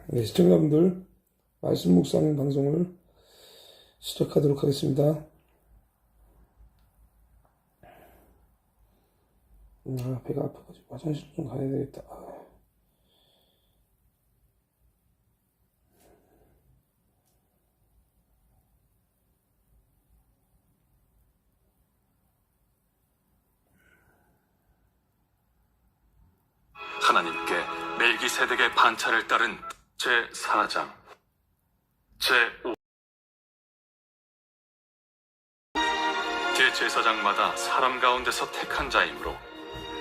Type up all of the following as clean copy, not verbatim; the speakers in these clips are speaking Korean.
네, 시청자분들, 말씀 묵상 방송을 시작하도록 하겠습니다. 배가 아파가지고 화장실 좀 가야 되겠다. 하나님께 멜기세덱의 반차를 따른 제4장 제5 대제사장마다 사람 가운데서 택한 자이므로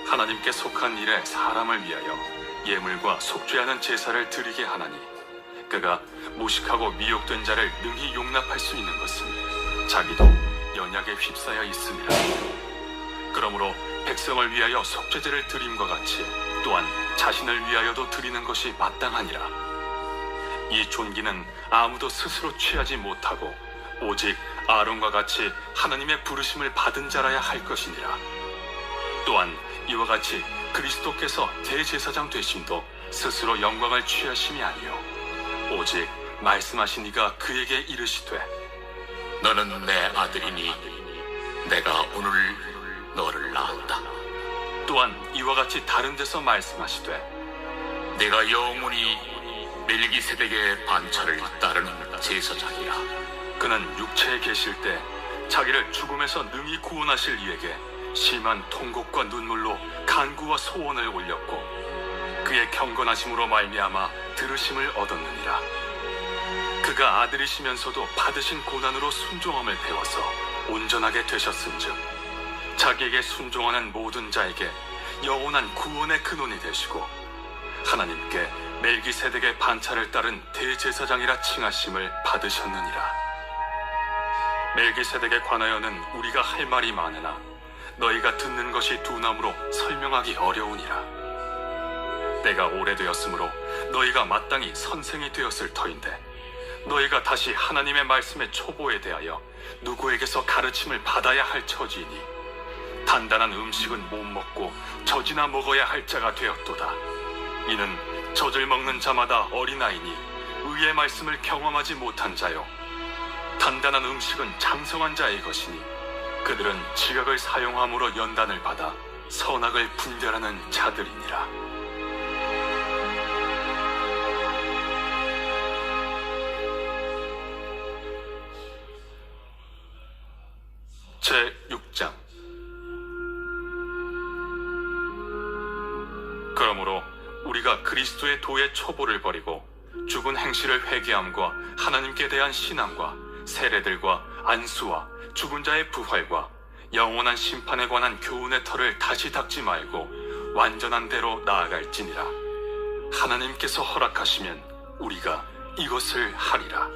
하나님께 속한 일에 사람을 위하여 예물과 속죄하는 제사를 드리게 하나니, 그가 무식하고 미혹된 자를 능히 용납할 수 있는 것은 자기도 연약에 휩싸여 있음이라. 그러므로 백성을 위하여 속죄제를 드림과 같이 또한 자신을 위하여도 드리는 것이 마땅하니라. 이 존귀는 아무도 스스로 취하지 못하고 오직 아론과 같이 하나님의 부르심을 받은 자라야 할 것이니라. 또한 이와 같이 그리스도께서 대제사장 되심도 스스로 영광을 취하심이 아니요 오직 말씀하신 이가 그에게 이르시되, 너는 내 아들이니 내가 오늘 너를 낳았다. 또한 이와 같이 다른 데서 말씀하시되, 내가 영원히 멜기세덱의 반차를 따르는 제사장이라. 그는 육체에 계실 때 자기를 죽음에서 능히 구원하실 이에게 심한 통곡과 눈물로 간구와 소원을 올렸고, 그의 경건하심으로 말미암아 들으심을 얻었느니라. 그가 아들이시면서도 받으신 고난으로 순종함을 배워서 온전하게 되셨은즉 자기에게 순종하는 모든 자에게 영원한 구원의 근원이 되시고, 하나님께 멜기세덱의 반차를 따른 대제사장이라 칭하심을 받으셨느니라. 멜기세덱에 관하여는 우리가 할 말이 많으나 너희가 듣는 것이 두나무로 설명하기 어려우니라. 때가 오래되었으므로 너희가 마땅히 선생이 되었을 터인데, 너희가 다시 하나님의 말씀의 초보에 대하여 누구에게서 가르침을 받아야 할 처지이니 단단한 음식은 못 먹고 젖이나 먹어야 할 자가 되었도다. 이는 젖을 먹는 자마다 어린아이니 의의 말씀을 경험하지 못한 자요, 단단한 음식은 장성한 자의 것이니 그들은 지각을 사용함으로 연단을 받아 선악을 분별하는 자들이니라. 제6장. 그러므로 우리가 그리스도의 도의 초보를 버리고 죽은 행실을 회개함과 하나님께 대한 신앙과 세례들과 안수와 죽은 자의 부활과 영원한 심판에 관한 교훈의 털을 다시 닦지 말고 완전한 대로 나아갈지니라. 하나님께서 허락하시면 우리가 이것을 하리라.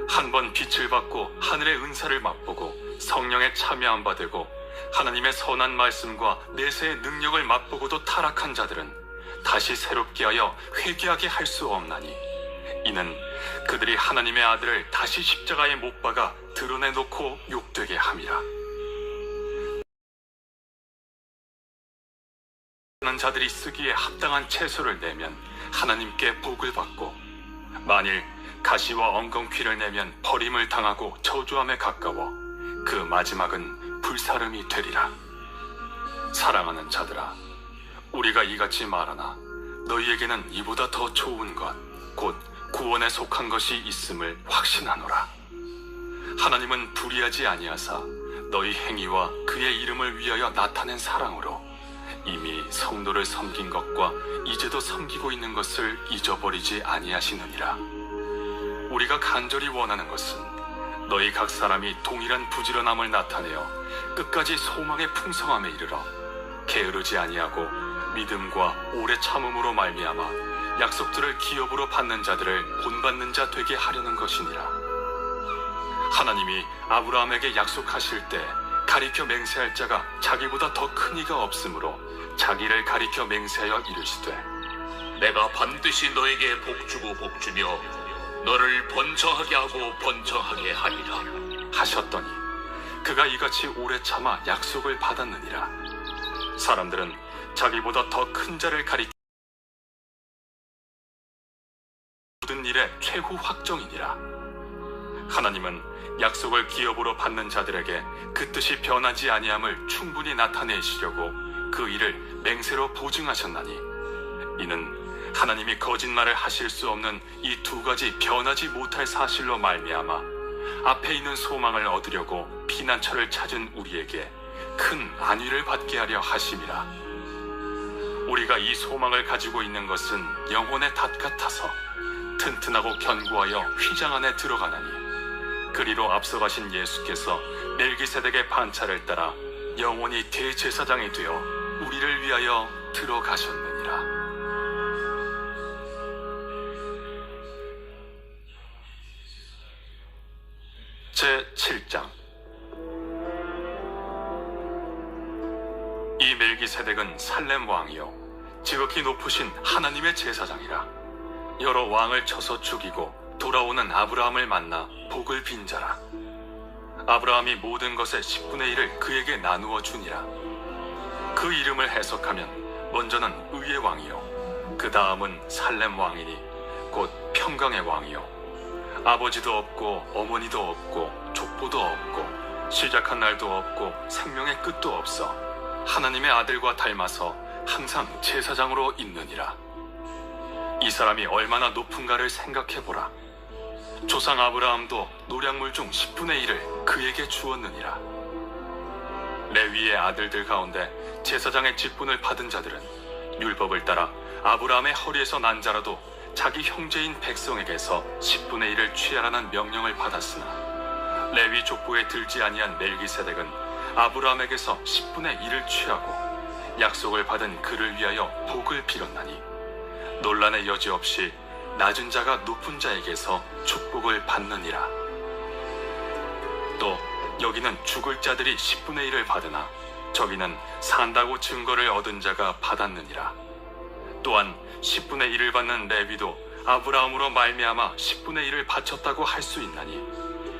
한번 빛을 받고 하늘의 은사를 맛보고 성령에 참여한 바 되고 하나님의 선한 말씀과 내세의 능력을 맛보고도 타락한 자들은 다시 새롭게 하여 회개하게 할 수 없나니, 이는 그들이 하나님의 아들을 다시 십자가에 못 박아 드러내놓고 욕되게 함이라. 하는 자들이 쓰기에 합당한 채소를 내면 하나님께 복을 받고, 만일 가시와 엉겅퀴를 내면 버림을 당하고 저주함에 가까워 그 마지막은 불사름이 되리라. 사랑하는 자들아, 우리가 이같이 말하나 너희에게는 이보다 더 좋은 것, 곧 구원에 속한 것이 있음을 확신하노라. 하나님은 불의하지 아니하사 너희 행위와 그의 이름을 위하여 나타낸 사랑으로 이미 성도를 섬긴 것과 이제도 섬기고 있는 것을 잊어버리지 아니하시느니라. 우리가 간절히 원하는 것은 너희 각 사람이 동일한 부지런함을 나타내어 끝까지 소망의 풍성함에 이르러 게으르지 아니하고 믿음과 오래 참음으로 말미암아 약속들을 기업으로 받는 자들을 본받는 자 되게 하려는 것이니라. 하나님이 아브라함에게 약속하실 때 가리켜 맹세할 자가 자기보다 더 큰 이가 없으므로 자기를 가리켜 맹세하여 이르시되, 내가 반드시 너에게 복주고 복주며 너를 번성하게 하고 번성하게 하리라 하셨더니 그가 이같이 오래 참아 약속을 받았느니라. 사람들은 자기보다 더 큰 자를 가리켜 그들의 최후 확정이니라. 하나님은 약속을 기업으로 받는 자들에게 그 뜻이 변하지 아니함을 충분히 나타내시려고 그 일을 맹세로 보증하셨나니, 이는 하나님이 거짓말을 하실 수 없는 이 두 가지 변하지 못할 사실로 말미암아 앞에 있는 소망을 얻으려고 피난처를 찾은 우리에게 큰 안위를 받게 하려 하심이라. 우리가 이 소망을 가지고 있는 것은 영혼의 닷 같아서 튼튼하고 견고하여 휘장 안에 들어가나니, 그리로 앞서가신 예수께서 멜기세덱의 반차를 따라 영원히 대제사장이 되어 우리를 위하여 들어가셨느니라. 제7장. 이 멜기세덱은 살렘 왕이요 지극히 높으신 하나님의 제사장이라. 여러 왕을 쳐서 죽이고 돌아오는 아브라함을 만나 복을 빈 자라. 아브라함이 모든 것의 10분의 1을 그에게 나누어 주니라. 그 이름을 해석하면 먼저는 의의 왕이요 그 다음은 살렘 왕이니 곧 평강의 왕이요 아버지도 없고 어머니도 없고 족보도 없고 시작한 날도 없고 생명의 끝도 없어 하나님의 아들과 닮아서 항상 제사장으로 있느니라. 이 사람이 얼마나 높은가를 생각해보라. 조상 아브라함도 노량물 중 10분의 1을 그에게 주었느니라. 레위의 아들들 가운데 제사장의 직분을 받은 자들은 율법을 따라 아브라함의 허리에서 난 자라도 자기 형제인 백성에게서 10분의 1을 취하라는 명령을 받았으나, 레위 족보에 들지 아니한 멜기세덱은 아브라함에게서 10분의 1을 취하고 약속을 받은 그를 위하여 복을 빌었나니, 논란의 여지 없이 낮은 자가 높은 자에게서 축복을 받느니라. 또 여기는 죽을 자들이 10분의 1을 받으나 저기는 산다고 증거를 얻은 자가 받았느니라. 또한 10분의 1을 받는 레위도 아브라함으로 말미암아 10분의 1을 바쳤다고 할 수 있나니,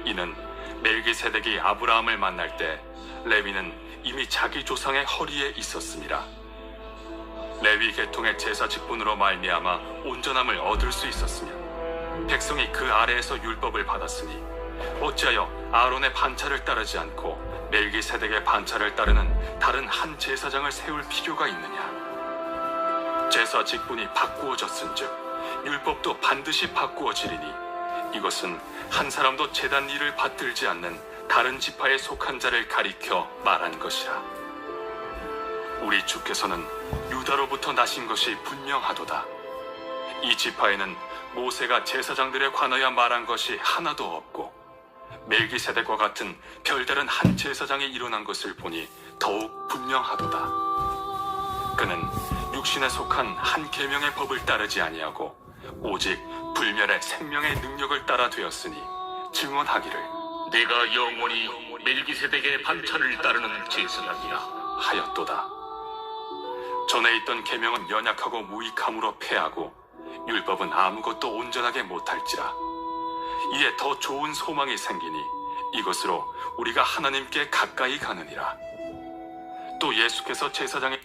이는 멜기세덱이 아브라함을 만날 때 레위는 이미 자기 조상의 허리에 있었습니다. 레위 계통의 제사 직분으로 말미암아 온전함을 얻을 수 있었으면 백성이 그 아래에서 율법을 받았으니 어찌하여 아론의 반차를 따르지 않고 멜기세덱의 반차를 따르는 다른 한 제사장을 세울 필요가 있느냐. 제사 직분이 바꾸어졌은즉 율법도 반드시 바꾸어지리니, 이것은 한 사람도 제단 일을 받들지 않는 다른 지파에 속한 자를 가리켜 말한 것이라. 우리 주께서는 유다로부터 나신 것이 분명하도다. 이 지파에는 모세가 제사장들에 관하여 말한 것이 하나도 없고, 멜기세덱과 같은 별다른 한 제사장이 일어난 것을 보니 더욱 분명하도다. 그는 육신에 속한 한 계명의 법을 따르지 아니하고 오직 불멸의 생명의 능력을 따라 되었으니, 증언하기를 내가 영원히 멜기세덱의 반차를 따르는 제사장이라 하였도다. 전에 있던 계명은 연약하고 무익함으로 패하고 율법은 아무것도 온전하게 못할지라. 이에 더 좋은 소망이 생기니 이것으로 우리가 하나님께 가까이 가느니라. 또 예수께서 제사장의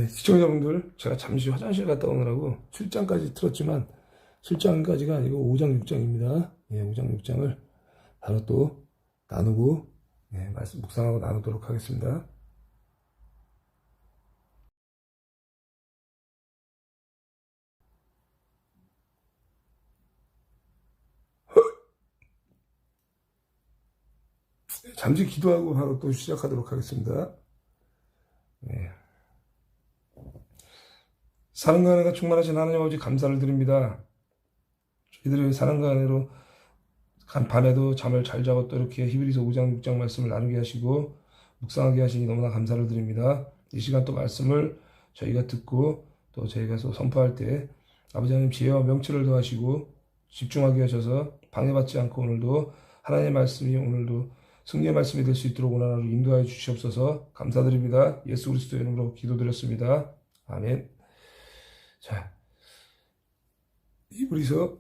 시청자분들, 제가 잠시 화장실 갔다 오느라고 출장까지 틀었지만 출장까지가 아니고 5장 6장입니다. 5장 6장을 바로 또 나누고 말씀 묵상하고 나누도록 하겠습니다. 잠시 기도하고 바로 또 시작하도록 하겠습니다. 사랑과 은혜가 충만하신 하나님 아버지, 감사를 드립니다. 저희들의 사랑과 은혜로 밤에도 잠을 잘 자고 또 이렇게 히브리서 5장 6장 말씀을 나누게 하시고 묵상하게 하시니 너무나 감사를 드립니다. 이 시간 또 말씀을 저희가 듣고 또 저희가 선포할 때 아버지 하나님 지혜와 명철을 더하시고 집중하게 하셔서 방해받지 않고 오늘도 하나님의 말씀이 오늘도 승리의 말씀이 될 수 있도록 오늘 하루 인도하여 주시옵소서. 감사드립니다. 예수 그리스도의 이름으로 기도드렸습니다. 아멘. 자, 히브리서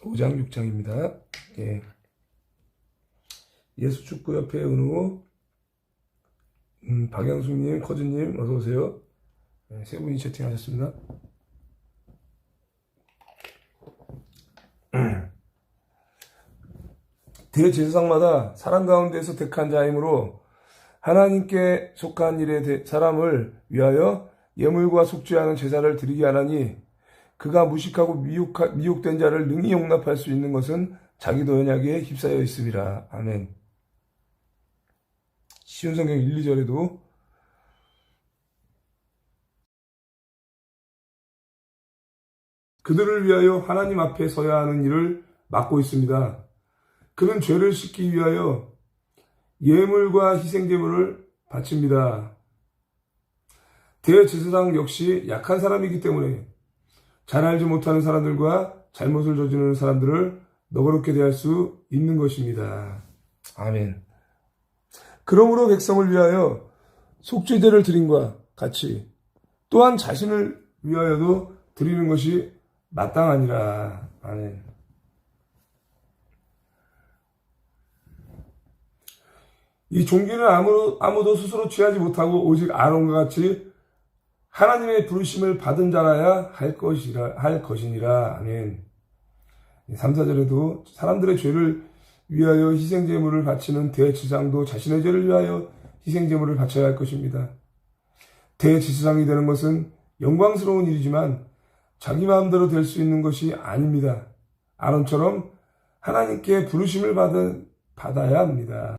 5장 6장입니다. 예수 축구협회 은우, 박영숙님, 커즈님 어서 오세요. 세 분이 채팅하셨습니다. 대제사장마다 사람 가운데서 택한 자이므로 하나님께 속한 일에 사람을 위하여 예물과 속죄하는 제사를 드리게 하나니 그가 무식하고 미혹된 자를 능히 용납할 수 있는 것은 자기도 언약에 휩싸여 있음이라. 아멘. 쉬운 성경 1, 2절에도 그들을 위하여 하나님 앞에 서야 하는 일을 맡고 있습니다. 그는 죄를 씻기 위하여 예물과 희생제물을 바칩니다. 대제사장 역시 약한 사람이기 때문에 잘 알지 못하는 사람들과 잘못을 저지르는 사람들을 너그럽게 대할 수 있는 것입니다. 아멘. 그러므로 백성을 위하여 속죄제를 드림과 같이 또한 자신을 위하여도 드리는 것이 마땅하니라. 아멘. 이 종기는 아무도 스스로 취하지 못하고 오직 아론과 같이 하나님의 부르심을 받은 자라야 할 것이니라. 아멘. 3, 4절에도 사람들의 죄를 위하여 희생제물을 바치는 대제사장도 자신의 죄를 위하여 희생제물을 바쳐야 할 것입니다. 대제사장이 되는 것은 영광스러운 일이지만 자기 마음대로 될 수 있는 것이 아닙니다. 아론처럼 하나님께 부르심을 받아야 합니다.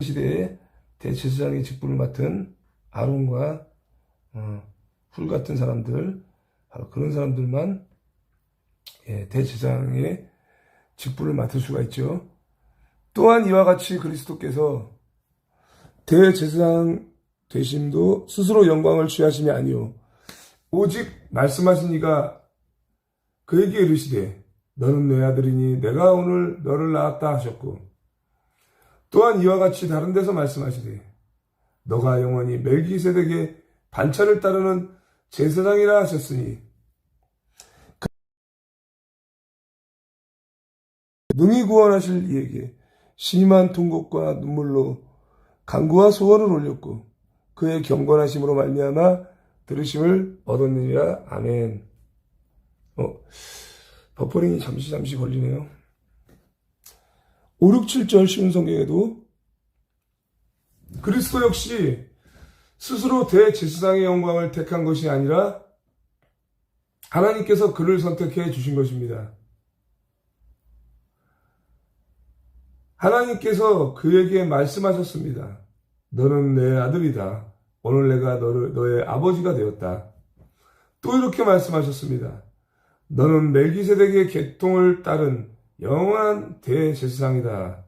시대에 대제사장의 직분을 맡은 아론과 훌 같은 사람들, 바로 그런 사람들만 대제사장의 직분을 맡을 수가 있죠. 또한 이와 같이 그리스도께서 대제사장 되심도 스스로 영광을 취하심이 아니요 오직 말씀하신 이가 그에게 이르시되 너는 내 아들이니 내가 오늘 너를 낳았다 하셨고, 또한 이와 같이 다른 데서 말씀하시되 너가 영원히 멜기세덱의 반차를 따르는 제사장이라 하셨으니 능히 구원하실 이에게 심한 통곡과 눈물로 간구와 소원을 올렸고 그의 경건하심으로 말미암아 들으심을 얻었느니라. 아멘. 버퍼링이 잠시 걸리네요. 5, 6, 7절 쉬운 성경에도 그리스도 역시 스스로 대제사장의 영광을 택한 것이 아니라 하나님께서 그를 선택해 주신 것입니다. 하나님께서 그에게 말씀하셨습니다. 너는 내 아들이다. 오늘 내가 너의 아버지가 되었다. 또 이렇게 말씀하셨습니다. 너는 멜기세덱의 계통을 따른 영원한 대제사장이다.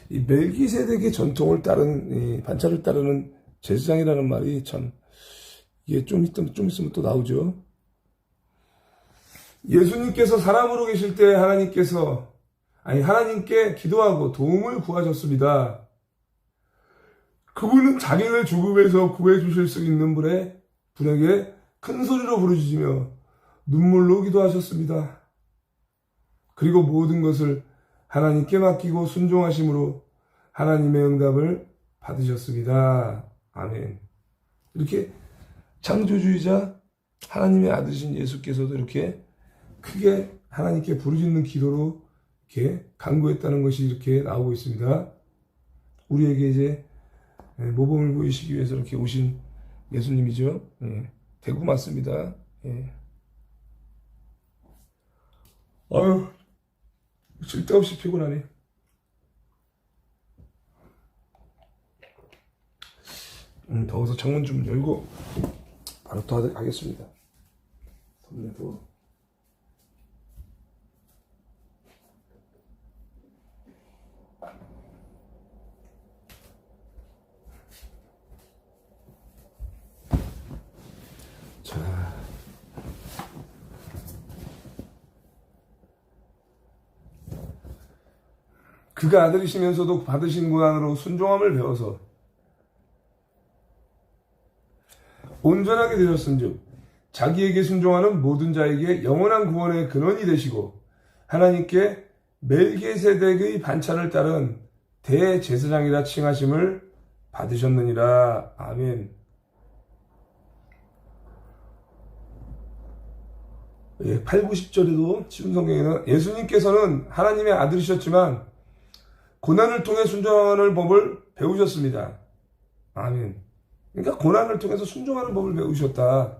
이 멜기세덱의 전통을 따른, 이 반차를 따르는 제사장이라는 말이 참, 이게 좀 있으면 또 나오죠. 예수님께서 사람으로 계실 때 하나님께 기도하고 도움을 구하셨습니다. 그분은 자기를 죽음에서 구해주실 수 있는 분에게 큰 소리로 부르짖으며 눈물로 기도하셨습니다. 그리고 모든 것을 하나님께 맡기고 순종하심으로 하나님의 응답을 받으셨습니다. 아멘. 이렇게 창조주이자 하나님의 아들이신 예수께서도 이렇게 크게 하나님께 부르짖는 기도로 이렇게 간구했다는 것이 이렇게 나오고 있습니다. 우리에게 이제 모범을 보이시기 위해서 이렇게 오신 예수님이죠. 대구 맞습니다. 아유, 쓸데없이 피곤하네. 더워서 창문 좀 열고 바로 또 하겠습니다. 덥네도. 자, 그가 아들이시면서도 받으신 고난으로 순종함을 배워서 온전하게 되셨은즉 자기에게 순종하는 모든 자에게 영원한 구원의 근원이 되시고 하나님께 멜기세덱의 반차를 따른 대제사장이라 칭하심을 받으셨느니라. 아멘. 예, 8, 90절에도 쉬운 성경에는 예수님께서는 하나님의 아들이셨지만 고난을 통해 순종하는 법을 배우셨습니다. 아멘. 그러니까 고난을 통해서 순종하는 법을 배우셨다.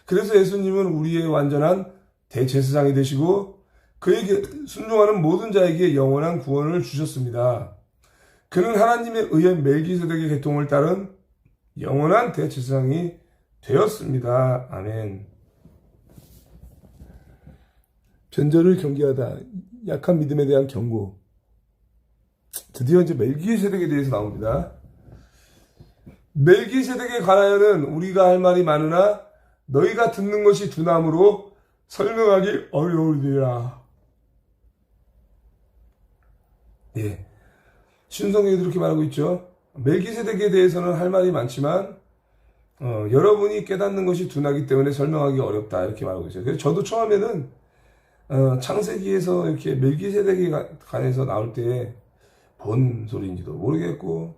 그래서 예수님은 우리의 완전한 대제사장이 되시고 그에게 순종하는 모든 자에게 영원한 구원을 주셨습니다. 그는 하나님에 의해 멜기세덱의 계통을 따른 영원한 대제사장이 되었습니다. 아멘. 변절을 경계하다. 약한 믿음에 대한 경고. 드디어 이제 멜기세덱에 대해서 나옵니다. 멜기세덱에 관하여는 우리가 할 말이 많으나 너희가 듣는 것이 두나무로 설명하기 어려우니라. 예. 신성경에도 이렇게 말하고 있죠. 멜기세덱에 대해서는 할 말이 많지만 여러분이 깨닫는 것이 둔하기 때문에 설명하기 어렵다 이렇게 말하고 있어요. 그래서 저도 처음에는 창세기에서 이렇게 멜기세덱에 관해서 나올 때 뭔 소리인지도 모르겠고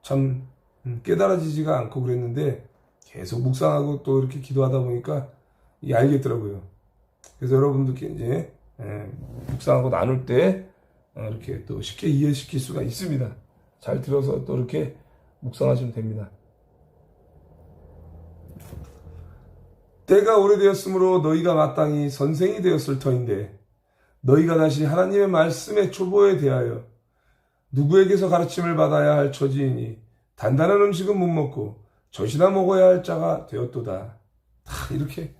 참 깨달아지지가 않고 그랬는데 계속 묵상하고 또 이렇게 기도하다 보니까 이게 알겠더라고요. 그래서 여러분들께 이제 묵상하고 나눌 때 이렇게 또 쉽게 이해시킬 수가 있습니다. 잘 들어서 또 이렇게 묵상하시면 됩니다. 때가 오래되었으므로 너희가 마땅히 선생이 되었을 터인데 너희가 다시 하나님의 말씀의 초보에 대하여 누구에게서 가르침을 받아야 할 처지이니 단단한 음식은 못 먹고 젖이나 먹어야 할 자가 되었도다. 다 이렇게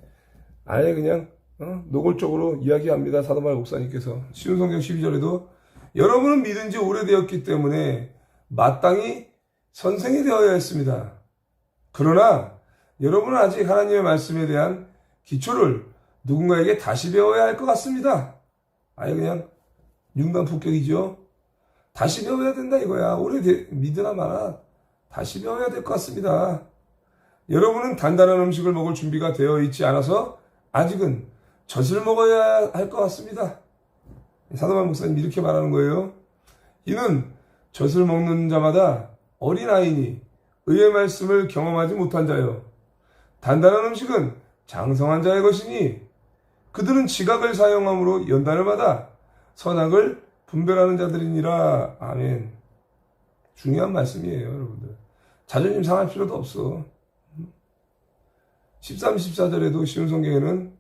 아예 그냥 노골적으로 이야기합니다. 사도바울 목사님께서 쉬운 성경 12절에도 여러분은 믿은 지 오래되었기 때문에 마땅히 선생이 되어야 했습니다. 그러나 여러분은 아직 하나님의 말씀에 대한 기초를 누군가에게 다시 배워야 할 것 같습니다. 아예 그냥 융단폭격이죠. 다시 배워야 된다 이거야. 믿으나 마나 다시 배워야 될 것 같습니다. 여러분은 단단한 음식을 먹을 준비가 되어 있지 않아서 아직은 젖을 먹어야 할 것 같습니다. 사도바울 목사님 이렇게 말하는 거예요. 이는 젖을 먹는 자마다 어린아이니 의의 말씀을 경험하지 못한 자요. 단단한 음식은 장성한 자의 것이니 그들은 지각을 사용함으로 연단을 받아 선악을 분별하는 자들이니라. 아멘. 중요한 말씀이에요, 여러분들. 자존심 상할 필요도 없어. 13, 14절에도 쉬운 성경에는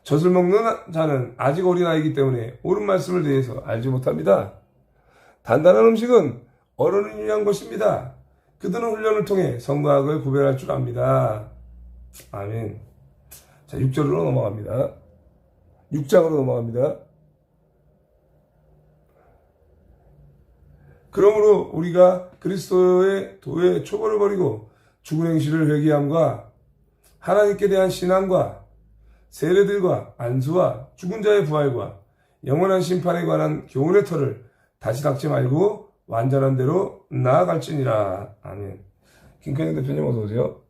젖을 먹는 자는 아직 어린아이기 때문에 옳은 말씀을 대해서 알지 못합니다. 단단한 음식은 어른을 위한 것입니다. 그들은 훈련을 통해 선과 악을 구별할 줄 압니다. 아멘. 자, 6절로 넘어갑니다. 6장으로 넘어갑니다. 그러므로 우리가 그리스도의 도의 초벌을 버리고 죽은 행실을 회개함과 하나님께 대한 신앙과 세례들과 안수와 죽은 자의 부활과 영원한 심판에 관한 교훈의 터를 다시 닦지 말고 완전한 대로 나아갈지니라. 아멘. 김건영 대표님 어서 오세요.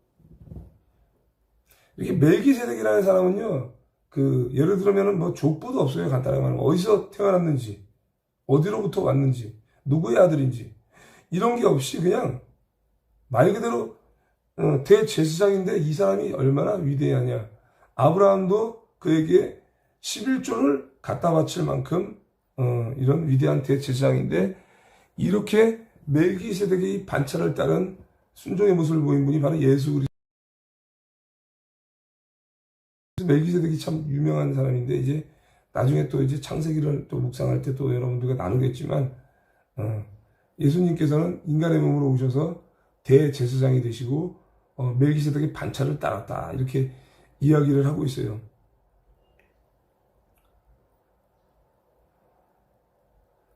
이렇게 멜기세덱이라는 사람은요, 예를 들면은 뭐 족보도 없어요. 간단하게 말하면 어디서 태어났는지, 어디로부터 왔는지, 누구의 아들인지 이런 게 없이 그냥 말 그대로 대제사장인데 이 사람이 얼마나 위대하냐. 아브라함도 그에게 11조를 갖다 바칠 만큼 이런 위대한 대제사장인데 이렇게 멜기세덱의 반차를 따른 순종의 모습을 보인 분이 바로 예수 그리스도. 멜기세덱이 참 유명한 사람인데 이제 나중에 또 이제 창세기를 또 묵상할 때 또 여러분들과 나누겠지만 예수님께서는 인간의 몸으로 오셔서 대제사장이 되시고 멜기세덱의 반차를 따랐다 이렇게 이야기를 하고 있어요.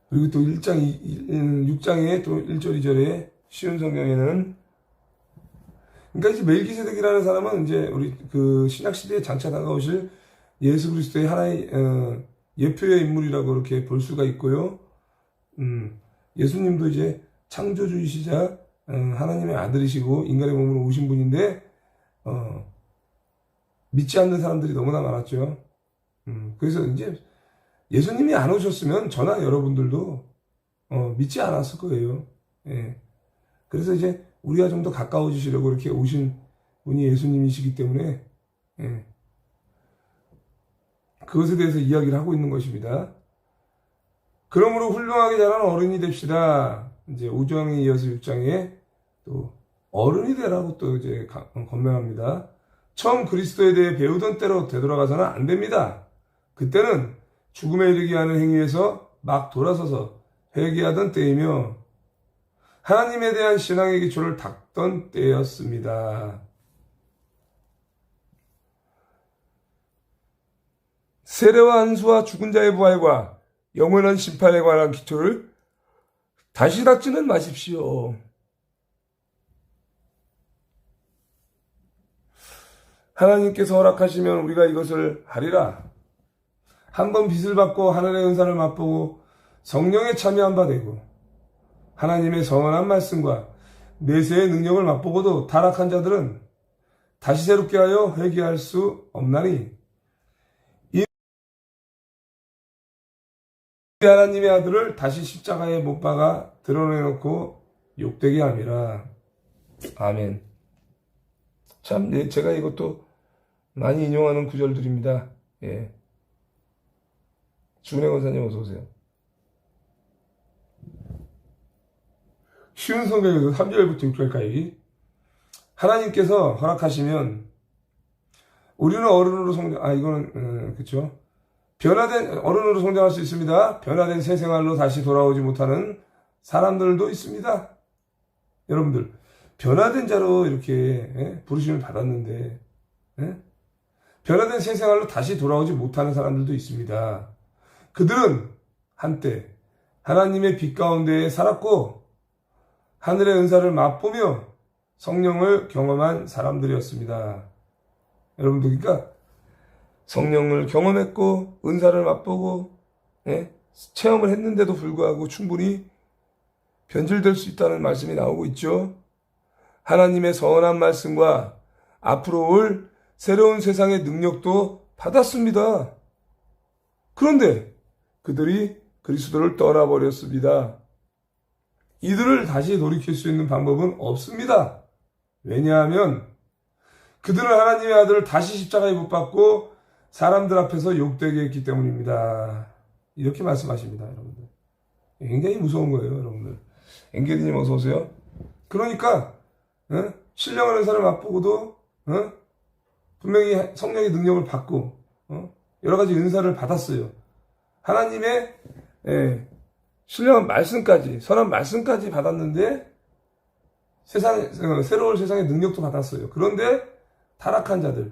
그리고 또 6장에 또 1절 2절에 쉬운 성경에는 그러니까 이제 멜기세덱이라는 사람은 이제 우리 신약 시대에 장차 다가오실 예수 그리스도의 하나의 예표의 인물이라고 이렇게 볼 수가 있고요. 예수님도 이제 창조주이시자 하나님의 아들이시고 인간의 몸으로 오신 분인데 믿지 않는 사람들이 너무나 많았죠. 그래서 이제 예수님이 안 오셨으면 저나 여러분들도 믿지 않았을 거예요. 예. 그래서 이제 우리가 좀 더 가까워지시려고 이렇게 오신 분이 예수님이시기 때문에 예. 그것에 대해서 이야기를 하고 있는 것입니다. 그러므로 훌륭하게 자란 어른이 됩시다. 이제 5장에 이어서 6장에 또 어른이 되라고 또 이제 권면합니다. 처음 그리스도에 대해 배우던 때로 되돌아가서는 안 됩니다. 그때는 죽음에 이르게 하는 행위에서 막 돌아서서 회개하던 때이며 하나님에 대한 신앙의 기초를 닦던 때였습니다. 세례와 안수와 죽은 자의 부활과 영원한 심판에 관한 기초를 다시 닦지는 마십시오. 하나님께서 허락하시면 우리가 이것을 하리라. 한번 빚을 받고 하늘의 은사를 맛보고 성령에 참여한 바 되고 하나님의 선한 말씀과 내세의 능력을 맛보고도 타락한 자들은 다시 새롭게 하여 회개할 수 없나니 이 하나님의 아들을 다시 십자가에 못 박아 드러내놓고 욕되게 함이라. 아멘. 참, 제가 이것도 많이 인용하는 구절들입니다. 예. 주은혜 권사님 어서 오세요. 쉬운 성경에서 3절부터 6절까지 하나님께서 허락하시면 우리는 어른으로 이거는 그쵸? 변화된 어른으로 성장할 수 있습니다. 변화된 새 생활로 다시 돌아오지 못하는 사람들도 있습니다. 여러분들 변화된 자로 이렇게 부르심을 받았는데 변화된 새 생활로 다시 돌아오지 못하는 사람들도 있습니다. 그들은 한때 하나님의 빛 가운데 살았고 하늘의 은사를 맛보며 성령을 경험한 사람들이었습니다. 여러분들 그러니까 성령을 경험했고 은사를 맛보고 체험을 했는데도 불구하고 충분히 변질될 수 있다는 말씀이 나오고 있죠. 하나님의 선한 말씀과 앞으로 올 새로운 세상의 능력도 받았습니다. 그런데 그들이 그리스도를 떠나버렸습니다. 이들을 다시 돌이킬 수 있는 방법은 없습니다. 왜냐하면 그들은 하나님의 아들을 다시 십자가에 못 박고 사람들 앞에서 욕되게 했기 때문입니다. 이렇게 말씀하십니다, 여러분들. 굉장히 무서운 거예요, 여러분들. 앵게리님 어서 오세요. 그러니까 신령한 은사를 맛보고도 분명히 성령의 능력을 받고 여러 가지 은사를 받았어요. 하나님의 신령한 말씀까지, 선한 말씀까지 받았는데 새로운 세상의 능력도 받았어요. 그런데 타락한 자들,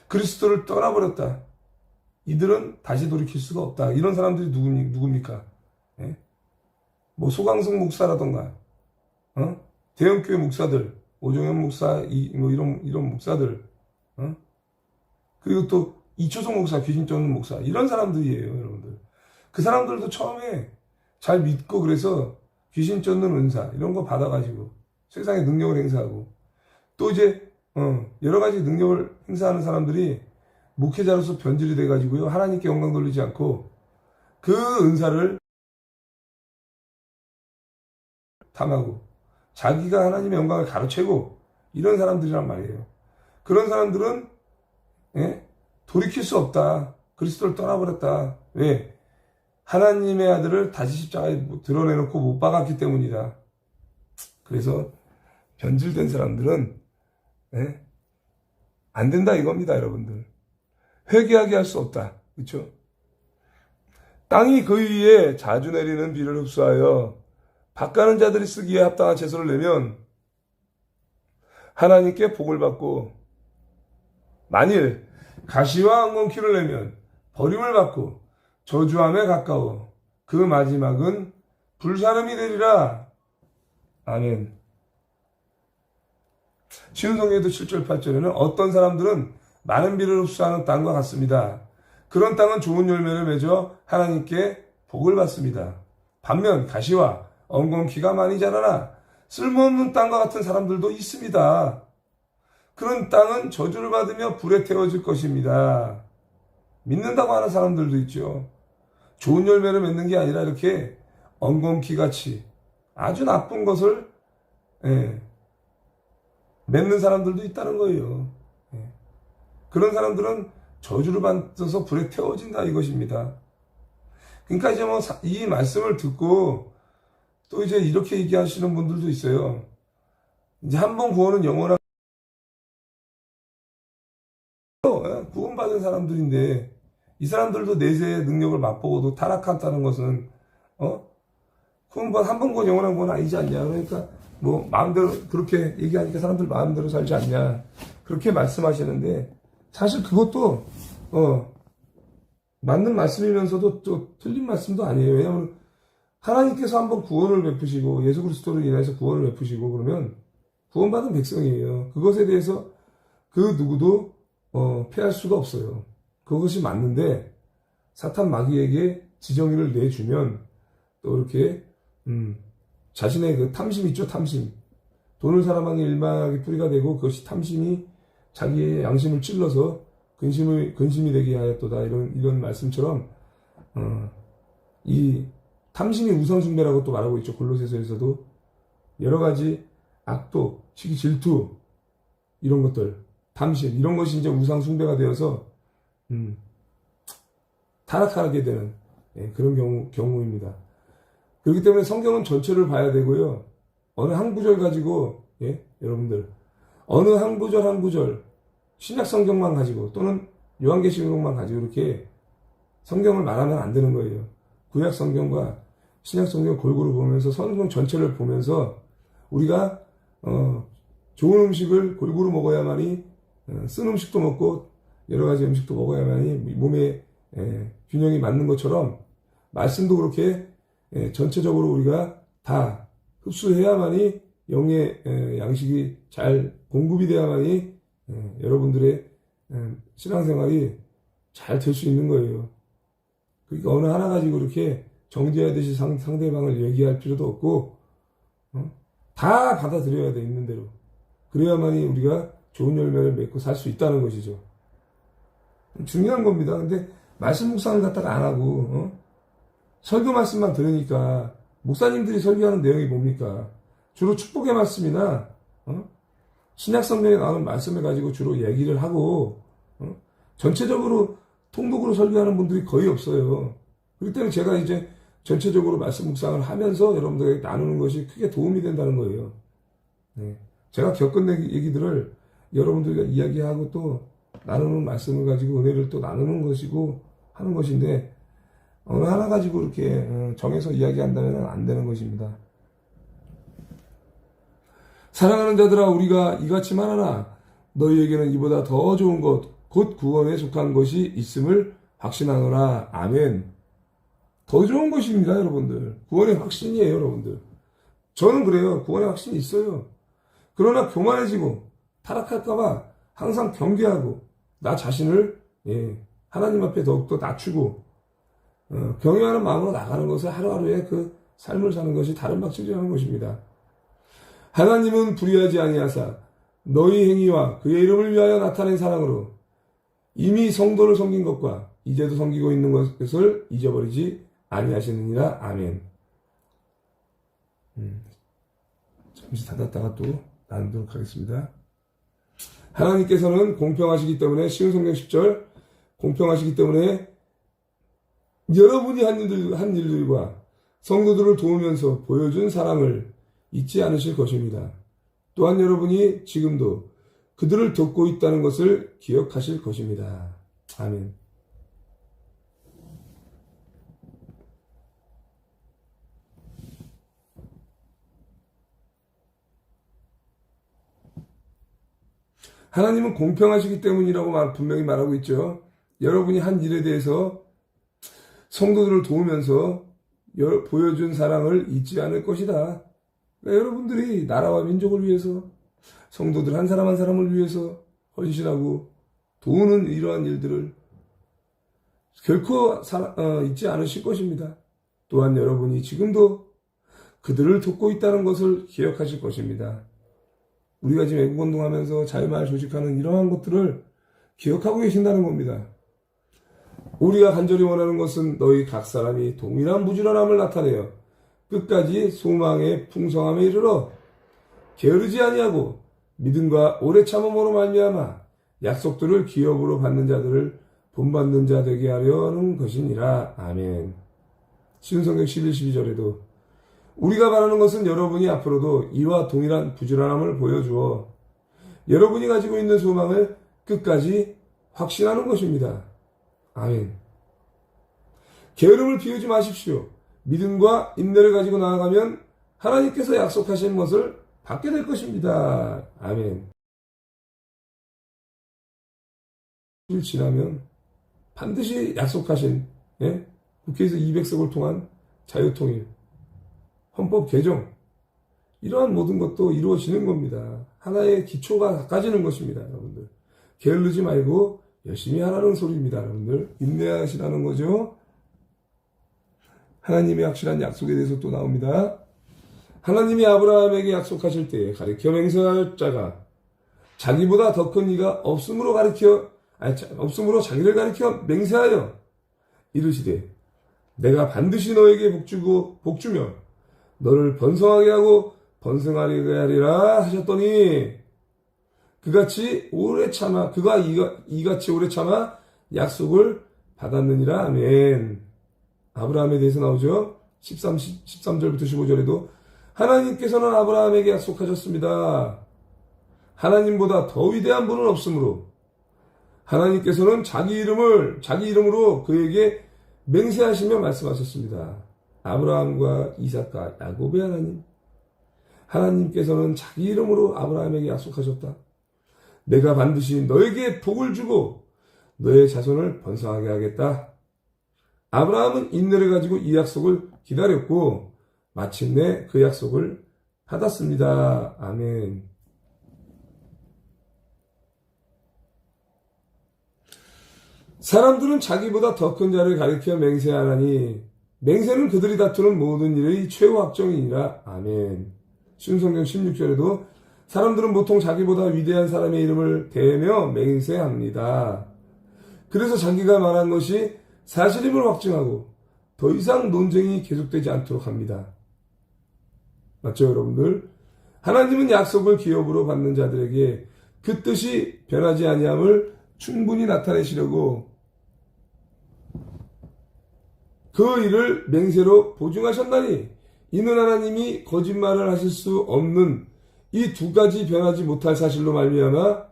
그리스도를 떠나버렸다. 이들은 다시 돌이킬 수가 없다. 이런 사람들이 누굽니까? 뭐 소강성 목사라던가, 대형교회 목사들, 오종현 목사, 이런 목사들, 그리고 또 이초성 목사, 귀신 쫓는 목사, 이런 사람들이에요, 여러분들. 그 사람들도 처음에 잘 믿고 그래서 귀신 쫓는 은사 이런 거 받아가지고 세상에 능력을 행사하고 또 이제 여러 가지 능력을 행사하는 사람들이 목회자로서 변질이 돼가지고요 하나님께 영광 돌리지 않고 그 은사를 탐하고 자기가 하나님의 영광을 가로채고 이런 사람들이란 말이에요. 그런 사람들은 돌이킬 수 없다. 그리스도를 떠나버렸다. 왜? 하나님의 아들을 다시 십자가에 드러내놓고 못 박았기 때문이다. 그래서 변질된 사람들은 안 된다 이겁니다, 여러분들. 회개하게 할 수 없다. 그렇죠? 땅이 그 위에 자주 내리는 비를 흡수하여 밭가는 자들이 쓰기에 합당한 채소를 내면 하나님께 복을 받고 만일 가시와 엉겅퀴를 내면 버림을 받고 저주함에 가까워 그 마지막은 불사름이 되리라. 아멘. 쉬운 성경에도 7절 8절에는 어떤 사람들은 많은 비를 흡수하는 땅과 같습니다. 그런 땅은 좋은 열매를 맺어 하나님께 복을 받습니다. 반면 가시와 엉겅퀴가 많이 자라나 쓸모없는 땅과 같은 사람들도 있습니다. 그런 땅은 저주를 받으며 불에 태워질 것입니다. 믿는다고 하는 사람들도 있죠. 좋은 열매를 맺는 게 아니라 이렇게 엉겅퀴같이 아주 나쁜 것을 맺는 사람들도 있다는 거예요. 그런 사람들은 저주를 받아서 불에 태워진다 이것입니다. 그러니까 이제 뭐 이 말씀을 듣고 또 이제 이렇게 얘기하시는 분들도 있어요. 이제 한 번 구원은 영원한 구원받은 사람들인데 이 사람들도 내세의 능력을 맛보고도 타락한다는 것은 구원받 한 번 구원 영원한 구원 아니지 않냐. 그러니까 뭐 마음대로 그렇게 얘기하니까 사람들 마음대로 살지 않냐 그렇게 말씀하시는데 사실 그것도 맞는 말씀이면서도 또 틀린 말씀도 아니에요. 왜냐하면 하나님께서 한번 구원을 베푸시고 예수 그리스도를 인해서 구원을 베푸시고 그러면 구원받은 백성이에요. 그것에 대해서 그 누구도 피할 수가 없어요. 그것이 맞는데 사탄 마귀에게 지정의를 내주면 또 이렇게 자신의 그 탐심 있죠. 탐심. 돈을 사랑하는 일만하게 뿌리가 되고 그것이 탐심이 자기의 양심을 찔러서 근심이 되게 하였도다. 이런 말씀처럼 이 탐심이 우상숭배라고 또 말하고 있죠. 골로새서에서도 여러 가지 악독, 시기, 질투 이런 것들, 탐심 이런 것이 이제 우상숭배가 되어서 타락하게 되는 그런 경우입니다. 그렇기 때문에 성경은 전체를 봐야 되고요. 어느 한 구절 가지고 여러분들 어느 한 구절 신약 성경만 가지고 또는 요한계시록만 가지고 이렇게 성경을 말하면 안 되는 거예요. 구약 성경과 신약 성경 골고루 보면서 성경 전체를 보면서 우리가 좋은 음식을 골고루 먹어야만이 쓴 음식도 먹고 여러 가지 음식도 먹어야만이 몸에 균형이 맞는 것처럼 말씀도 그렇게 전체적으로 우리가 다 흡수해야만이 영의 양식이 잘 공급이 돼야만이 여러분들의 신앙생활이 잘 될 수 있는 거예요. 그러니까 어느 하나 가지고 이렇게 정죄하듯이 상대방을 얘기할 필요도 없고 다 받아들여야 돼 있는 대로. 그래야만이 우리가 좋은 열매를 맺고 살 수 있다는 것이죠. 중요한 겁니다. 근데 말씀 묵상을 갖다가 안 하고 설교 말씀만 들으니까 목사님들이 설교하는 내용이 뭡니까? 주로 축복의 말씀이나 신약 성경에 나오는 말씀을 가지고 주로 얘기를 하고 전체적으로 통독으로 설교하는 분들이 거의 없어요. 그렇기 때문에 제가 이제 전체적으로 말씀 묵상을 하면서 여러분들에게 나누는 것이 크게 도움이 된다는 거예요. 제가 겪은 얘기들을 여러분들과 이야기하고 또 나누는 말씀을 가지고 은혜를 또 나누는 것이고 하는 것인데 어느 하나 가지고 이렇게 정해서 이야기한다면 안 되는 것입니다. 사랑하는 자들아 우리가 이같이만 하나 너희에게는 이보다 더 좋은 것 곧 구원에 속한 것이 있음을 확신하노라. 아멘. 더 좋은 것입니다 여러분들. 구원의 확신이에요 여러분들. 저는 그래요. 구원의 확신이 있어요. 그러나 교만해지고 타락할까봐 항상 경계하고 나 자신을 하나님 앞에 더욱더 낮추고 경외하는 마음으로 나가는 것을 하루하루의 그 삶을 사는 것이 다른 박질이라는 것입니다. 하나님은 불의하지 아니하사 너희 행위와 그의 이름을 위하여 나타낸 사랑으로 이미 성도를 섬긴 것과 이제도 섬기고 있는 것을 잊어버리지 아니하시느니라. 아멘. 잠시 닫았다가 또 나누도록 하겠습니다. 하나님께서는 공평하시기 때문에 쉬운 성경 10절 공평하시기 때문에 여러분이 한 일들과 성도들을 도우면서 보여준 사랑을 잊지 않으실 것입니다. 또한 여러분이 지금도 그들을 돕고 있다는 것을 기억하실 것입니다. 아멘. 하나님은 공평하시기 때문이라고 분명히 말하고 있죠. 여러분이 한 일에 대해서 성도들을 도우면서 보여준 사랑을 잊지 않을 것이다. 그러니까 여러분들이 나라와 민족을 위해서 성도들 한 사람 한 사람을 위해서 헌신하고 도우는 이러한 일들을 결코 잊지 않으실 것입니다. 또한 여러분이 지금도 그들을 돕고 있다는 것을 기억하실 것입니다. 우리가 지금 애국운동하면서 자유마을 조직하는 이러한 것들을 기억하고 계신다는 겁니다. 우리가 간절히 원하는 것은 너희 각 사람이 동일한 부지런함을 나타내어 끝까지 소망의 풍성함에 이르러 게으르지 아니하고 믿음과 오래 참음으로 말미암아 약속들을 기업으로 받는 자들을 본받는 자 되게 하려는 것이니라. 아멘. 쉬운 성경 11, 12절에도 우리가 바라는 것은 여러분이 앞으로도 이와 동일한 부지런함을 보여주어 여러분이 가지고 있는 소망을 끝까지 확신하는 것입니다. 아멘. 게으름을 피우지 마십시오. 믿음과 인내를 가지고 나아가면 하나님께서 약속하신 것을 받게 될 것입니다. 아멘. 일 지나면 반드시 약속하신 국회에서 200석을 통한 자유통일, 헌법 개정 이러한 모든 것도 이루어지는 겁니다. 하나의 기초가 닦아지는 것입니다. 여러분들 게을르지 말고 열심히 하라는 소리입니다. 여러분들 인내하시라는 거죠. 하나님의 확실한 약속에 대해서 또 나옵니다. 하나님이 아브라함에게 약속하실 때에 가리켜 맹세할 자가 자기보다 더 큰 이가 없으므로 자기를 가리켜 맹세하여 이르시되 내가 반드시 너에게 복주며 너를 번성하게 하고 번성하게 하리라 하셨더니 이같이 오래 참아 약속을 받았느니라. 아멘. 아브라함에 대해서 나오죠. 13절부터 15절에도 하나님께서는 아브라함에게 약속하셨습니다. 하나님보다 더 위대한 분은 없으므로 하나님께서는 자기 이름으로 그에게 맹세하시며 말씀하셨습니다. 아브라함과 이삭과 야곱의 하나님께서는 자기 이름으로 아브라함에게 약속하셨다. 내가 반드시 너에게 복을 주고 너의 자손을 번성하게 하겠다. 아브라함은 인내를 가지고 이 약속을 기다렸고 마침내 그 약속을 받았습니다. 아멘. 사람들은 자기보다 더 큰 자를 가리켜 맹세하나니 맹세는 그들이 다투는 모든 일의 최후 확정이니라. 아멘. 신성경 16절에도 사람들은 보통 자기보다 위대한 사람의 이름을 대며 맹세합니다. 그래서 자기가 말한 것이 사실임을 확증하고 더 이상 논쟁이 계속되지 않도록 합니다. 맞죠, 여러분들? 하나님은 약속을 기업으로 받는 자들에게 그 뜻이 변하지 아니함을 충분히 나타내시려고 그 일을 맹세로 보증하셨나니 이는 하나님이 거짓말을 하실 수 없는 이 두 가지 변하지 못할 사실로 말미암아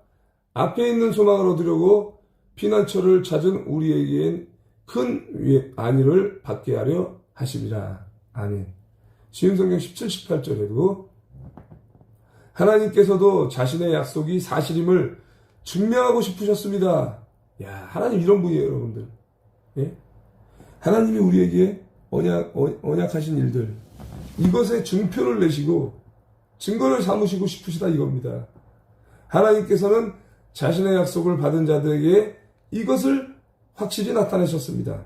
앞에 있는 소망을 얻으려고 피난처를 찾은 우리에겐 큰 안위를 받게 하려 하심이라. 아멘. 시음성경 17, 18절에도 하나님께서도 자신의 약속이 사실임을 증명하고 싶으셨습니다. 야, 하나님 이런 분이에요, 여러분들. 예? 하나님이 우리에게 언약하신 일들, 이것에 증표를 내시고 증거를 삼으시고 싶으시다 이겁니다. 하나님께서는 자신의 약속을 받은 자들에게 이것을 확실히 나타내셨습니다.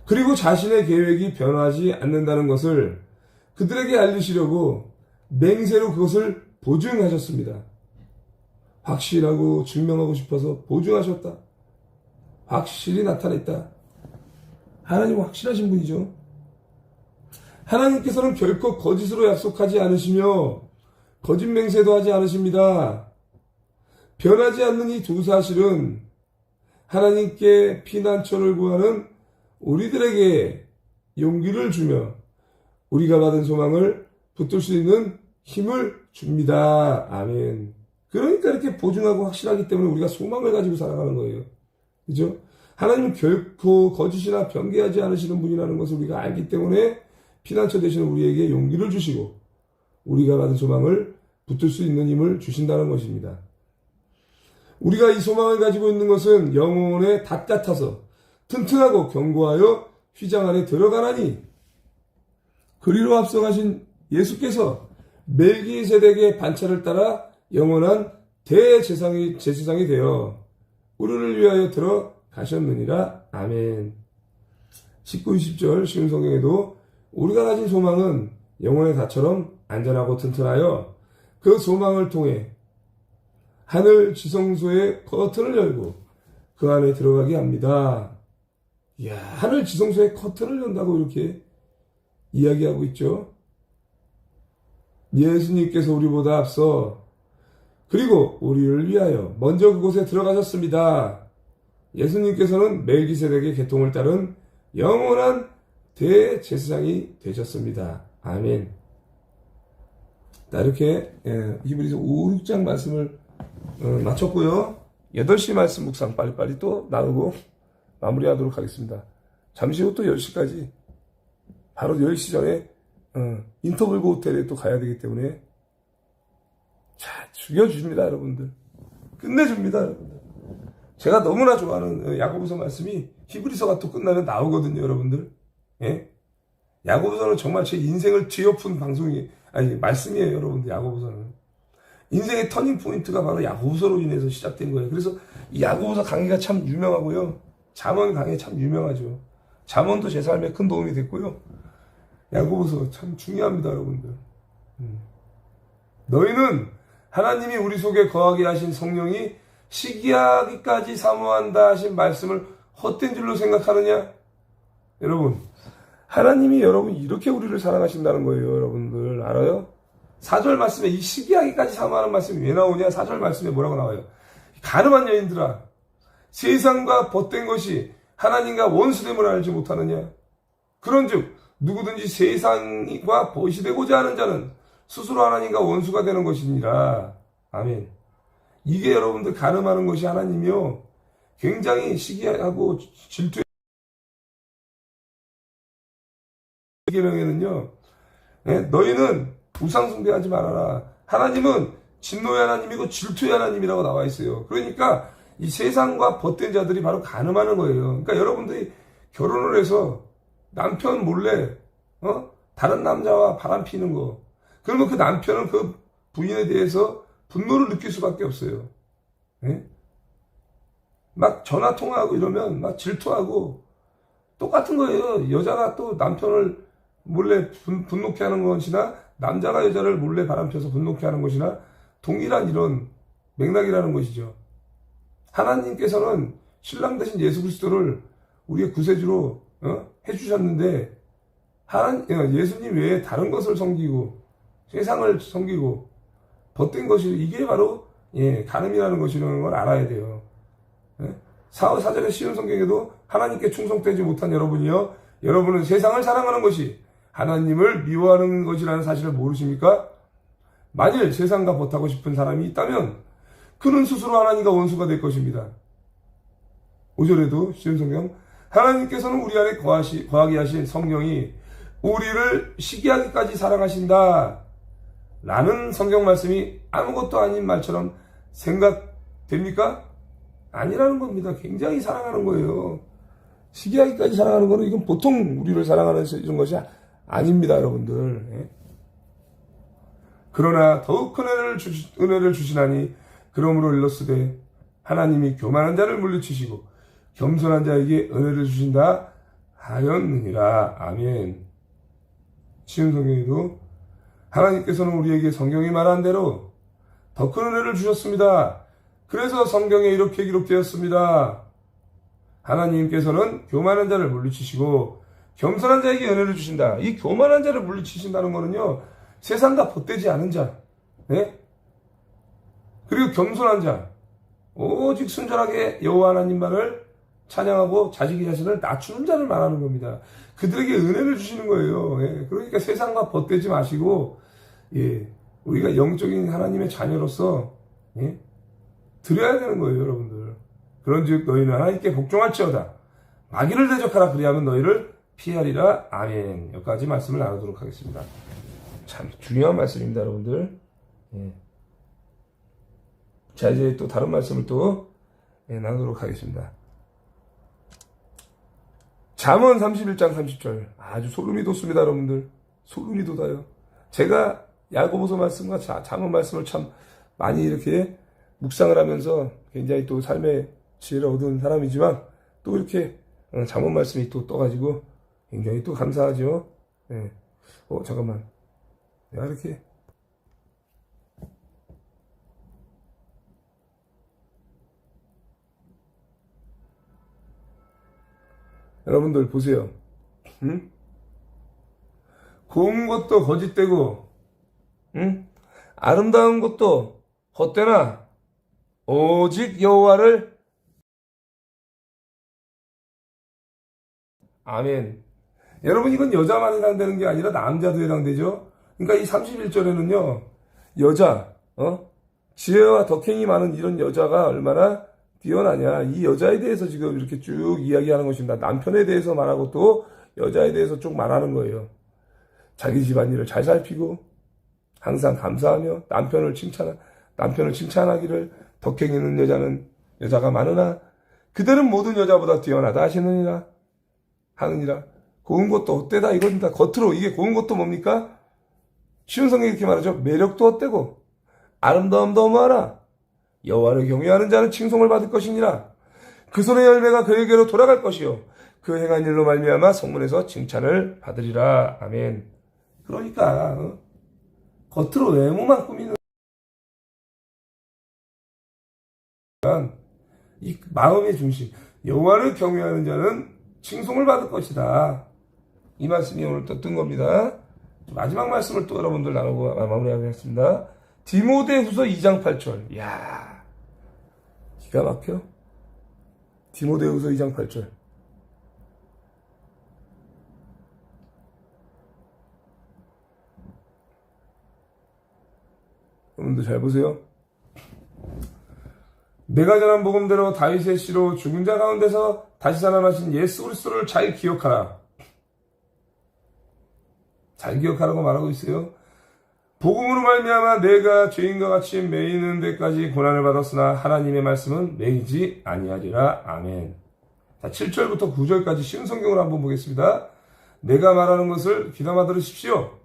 그리고 자신의 계획이 변하지 않는다는 것을 그들에게 알리시려고 맹세로 그것을 보증하셨습니다. 확실하고 증명하고 싶어서 보증하셨다. 확실히 나타냈다. 하나님은 확실하신 분이죠. 하나님께서는 결코 거짓으로 약속하지 않으시며 거짓 맹세도 하지 않으십니다. 변하지 않는 이 두 사실은 하나님께 피난처를 구하는 우리들에게 용기를 주며 우리가 받은 소망을 붙들 수 있는 힘을 줍니다. 아멘. 그러니까 이렇게 보증하고 확실하기 때문에 우리가 소망을 가지고 살아가는 거예요. 그죠? 하나님은 결코 거짓이나 변개하지 않으시는 분이라는 것을 우리가 알기 때문에 피난처 되시는 우리에게 용기를 주시고 우리가 받은 소망을 붙들 수 있는 힘을 주신다는 것입니다. 우리가 이 소망을 가지고 있는 것은 영혼의 닷 같아서 튼튼하고 견고하여 휘장 안에 들어가나니 그리로 앞서가신 예수께서 멜기세덱의 반차를 따라 영원한 대제사장이 되어 우리를 위하여 들어가셨느니라. 아멘. 19, 20절 쉬운 성경에도 우리가 가진 소망은 영혼의 닷처럼 안전하고 튼튼하여 그 소망을 통해 하늘 지성소의 커튼을 열고 그 안에 들어가게 합니다. 이야, 하늘 지성소의 커튼을 연다고 이렇게 이야기하고 있죠. 예수님께서 우리보다 앞서 그리고 우리를 위하여 먼저 그곳에 들어가셨습니다. 예수님께서는 멜기세덱의 계통을 따른 영원한 대제사장이 되셨습니다. 아멘. 자, 이렇게 히브리서 5, 6장 말씀을 마쳤고요. 8시 말씀 묵상 빨리빨리 또 나누고 마무리하도록 하겠습니다. 잠시 후 또 10시까지 바로 10시 전에 인터블고 호텔에 또 가야 되기 때문에 자, 죽여줍니다, 여러분들. 끝내줍니다, 여러분들. 제가 너무나 좋아하는 야고보서 말씀이 히브리서가 또 끝나면 나오거든요, 여러분들. 예? 야고보서는 정말 제 인생을 뒤엎은 말씀이에요, 여러분들. 야고보서는 인생의 터닝 포인트가 바로 야고보서로 인해서 시작된 거예요. 그래서 이 야고보서 강의가 참 유명하고요. 잠언 강의 참 유명하죠. 잠언도 제 삶에 큰 도움이 됐고요. 야고보서 참 중요합니다, 여러분들. 너희는 하나님이 우리 속에 거하게 하신 성령이 시기하기까지 사모한다 하신 말씀을 헛된 줄로 생각하느냐? 여러분, 하나님이 여러분 이렇게 우리를 사랑하신다는 거예요, 여러분들. 알아요? 4절 말씀에 이 시기하기까지 사모하는 말씀이 왜 나오냐? 4절 말씀에 뭐라고 나와요? 가늠한 여인들아, 세상과 벗된 것이 하나님과 원수됨을 알지 못하느냐? 그런즉 누구든지 세상과 벗이 되고자 하는 자는 스스로 하나님과 원수가 되는 것이니라. 아멘. 이게 여러분들 가늠하는 것이 하나님이요, 굉장히 시기하고 질투의 계명에는요, 너희는 우상 숭배하지 말아라. 하나님은 진노의 하나님이고 질투의 하나님이라고 나와 있어요. 그러니까 이 세상과 벗된 자들이 바로 가늠하는 거예요. 그러니까 여러분들이 결혼을 해서 남편 몰래 다른 남자와 바람 피는 거, 그러면 그 남편은 그 부인에 대해서 분노를 느낄 수밖에 없어요. 예? 막 전화 통화하고 이러면 막 질투하고 똑같은 거예요. 여자가 또 남편을 몰래 분노케 하는 것이나 남자가 여자를 몰래 바람펴서 분노케 하는 것이나 동일한 이런 맥락이라는 것이죠. 하나님께서는 신랑 되신 예수 그리스도를 우리의 구세주로 해주셨는데 예수님 외에 다른 것을 섬기고 세상을 섬기고 벗된 것이 이게 바로 가늠이라는 것이라는 걸 알아야 돼요. 사절의 쉬운 성경에도 하나님께 충성되지 못한 여러분이요, 여러분은 세상을 사랑하는 것이 하나님을 미워하는 것이라는 사실을 모르십니까? 만일 세상과 벗하고 싶은 사람이 있다면 그는 스스로 하나님과 원수가 될 것입니다. 5절에도 쉬운 성경, 하나님께서는 우리 안에 거하게 하신 성령이 우리를 시기하기까지 사랑하신다 라는 성경 말씀이 아무것도 아닌 말처럼 생각됩니까? 아니라는 겁니다. 굉장히 사랑하는 거예요. 시기하기까지 사랑하는 거는 이건 보통 우리를 사랑하는 이런 것이 아닙니다, 여러분들. 예? 그러나 더욱 큰 은혜를 주시나니 그러므로 일렀으되 하나님이 교만한 자를 물리치시고 겸손한 자에게 은혜를 주신다 하였느니라. 아멘. 쉬운 성경에도 하나님께서는 우리에게 성경이 말한 대로 더 큰 은혜를 주셨습니다. 그래서 성경에 이렇게 기록되었습니다. 하나님께서는 교만한 자를 물리치시고 겸손한 자에게 은혜를 주신다. 이 교만한 자를 물리치신다는 것은요, 세상과 벗되지 않은 자, 네? 그리고 겸손한 자, 오직 순전하게 여호와 하나님만을 찬양하고 자기 자신을 낮추는 자를 말하는 겁니다. 그들에게 은혜를 주시는 거예요. 예. 그러니까 세상과 벗되지 마시고, 우리가 영적인 하나님의 자녀로서 드려야 되는 거예요, 여러분들. 그런즉 너희는 하나님께 복종할지어다. 마귀를 대적하라. 그리하면 너희를 피하리라. 아멘. 여기까지 말씀을 나누도록 하겠습니다. 참 중요한 말씀입니다, 여러분들. 자, 이제 또 다른 말씀을 또 나누도록 하겠습니다. 잠언 31장 30절. 아주 소름이 돋습니다, 여러분들. 소름이 돋아요. 제가 야고보서 말씀과 잠언 말씀을 참 많이 이렇게 묵상을 하면서 굉장히 또 삶의 지혜를 얻은 사람이지만 또 이렇게 잠언 말씀이 또 떠가지고 굉장히 또 감사하죠. 잠깐만. 내가 이렇게 여러분들 보세요. 고운 것도 거짓되고, 아름다운 것도 헛되나 오직 여호와를. 아멘. 여러분, 이건 여자만 해당되는 게 아니라 남자도 해당되죠. 그러니까 이 31절에는요, 여자, 지혜와 덕행이 많은 이런 여자가 얼마나 뛰어나냐, 이 여자에 대해서 지금 이렇게 쭉 이야기하는 것입니다. 남편에 대해서 말하고 또 여자에 대해서 쭉 말하는 거예요. 자기 집안일을 잘 살피고 항상 감사하며 남편을 칭찬하기를, 덕행 있는 여자가 많으나 그들은 모든 여자보다 뛰어나다 하느니라. 고운 것도 헛되다 이겁니다. 겉으로 이게 고운 것도 뭡니까? 쉬운 성경이 이렇게 말하죠. 매력도 헛되고 아름다움도 어마하나 여호와를 경외하는 자는 칭송을 받을 것이니라. 그 손의 열매가 그에게로 돌아갈 것이요 그 행한 일로 말미암아 성문에서 칭찬을 받으리라. 아멘. 그러니까 겉으로 외모만 꾸미는 이 마음의 중심, 여호와를 경외하는 자는 칭송을 받을 것이다. 이 말씀이 오늘 또 뜬 겁니다. 마지막 말씀을 또 여러분들 나누고 마무리하겠습니다. 디모데후서 2장 8절. 이야, 기가 막혀. 디모데후서 2장 8절. 여러분들 잘 보세요. 내가 전한 복음대로 다윗의 씨로 죽은 자 가운데서 다시 살아나신 예수 그리스도를 잘 기억하라. 잘 기억하라고 말하고 있어요. 복음으로 말미암아 내가 죄인과 같이 매이는 데까지 고난을 받았으나 하나님의 말씀은 매이지 아니하리라. 아멘. 자, 7절부터 9절까지 쉬운 성경을 한번 보겠습니다. 내가 말하는 것을 귀담아 들으십시오.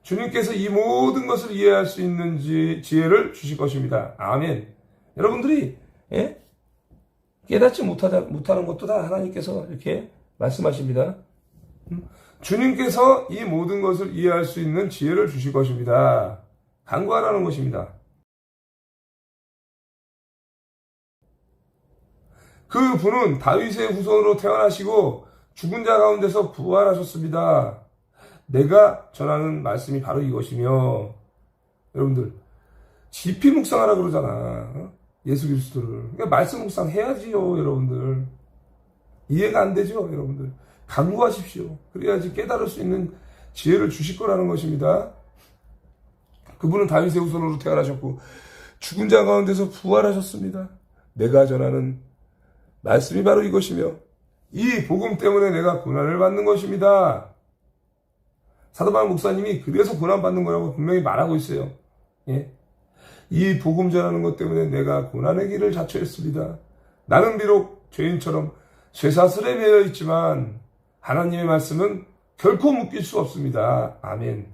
주님께서 이 모든 것을 이해할 수 있는 지혜를 주실 것입니다. 아멘. 여러분들이 깨닫지 못하는 것도 다 하나님께서 이렇게 말씀하십니다. 주님께서 이 모든 것을 이해할 수 있는 지혜를 주실 것입니다. 간구하라는 것입니다. 그 분은 다윗의 후손으로 태어나시고 죽은 자 가운데서 부활하셨습니다. 내가 전하는 말씀이 바로 이것이며, 여러분들 깊이 묵상하라 그러잖아. 예수 그리스도를. 그러니까 말씀 묵상해야지요, 여러분들. 이해가 안 되죠, 여러분들. 간구하십시오. 그래야지 깨달을 수 있는 지혜를 주실 거라는 것입니다. 그분은 다윗의 후손으로 태어나셨고 죽은 자 가운데서 부활하셨습니다. 내가 전하는 말씀이 바로 이것이며 이 복음 때문에 내가 고난을 받는 것입니다. 사도 바울 목사님이 그래서 고난 받는 거라고 분명히 말하고 있어요. 예? 이 복음 전하는 것 때문에 내가 고난의 길을 자처했습니다. 나는 비록 죄인처럼 쇠사슬에 매여 있지만 하나님의 말씀은 결코 묶일 수 없습니다. 아멘.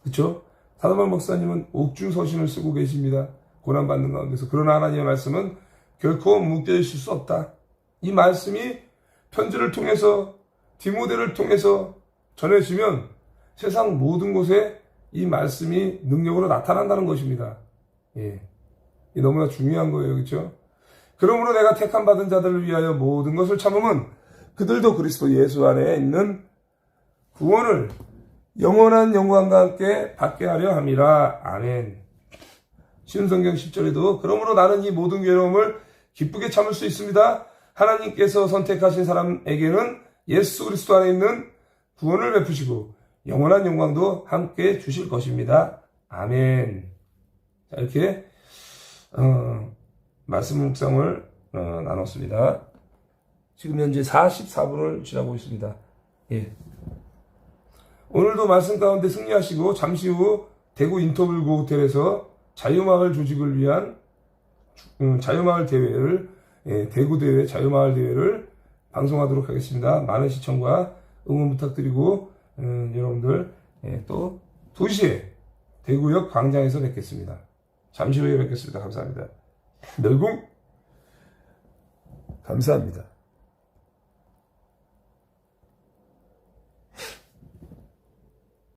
그렇죠? 사도 바울 목사님은 옥중서신을 쓰고 계십니다. 고난받는 가운데서. 그러나 하나님의 말씀은 결코 묶여 있을 수 없다. 이 말씀이 편지를 통해서 디모데를 통해서 전해지면 세상 모든 곳에 이 말씀이 능력으로 나타난다는 것입니다. 예. 이 너무나 중요한 거예요. 그렇죠? 그러므로 내가 택함 받은 자들을 위하여 모든 것을 참음은 그들도 그리스도 예수 안에 있는 구원을 영원한 영광과 함께 받게 하려 함이라. 아멘. 쉬운 성경 10절에도 그러므로 나는 이 모든 괴로움을 기쁘게 참을 수 있습니다. 하나님께서 선택하신 사람에게는 예수 그리스도 안에 있는 구원을 베푸시고 영원한 영광도 함께 주실 것입니다. 아멘. 자, 이렇게 말씀 묵상을 나눴습니다. 지금 현재 44분을 지나고 있습니다. 예. 오늘도 말씀 가운데 승리하시고 잠시 후 대구 인터블고 호텔에서 자유마을 조직을 위한 자유마을 대회를, 대구 대회 자유마을 대회를 방송하도록 하겠습니다. 많은 시청과 응원 부탁드리고 여러분들 또 2시에 대구역 광장에서 뵙겠습니다. 잠시 후에 뵙겠습니다. 감사합니다. 멸공 감사합니다.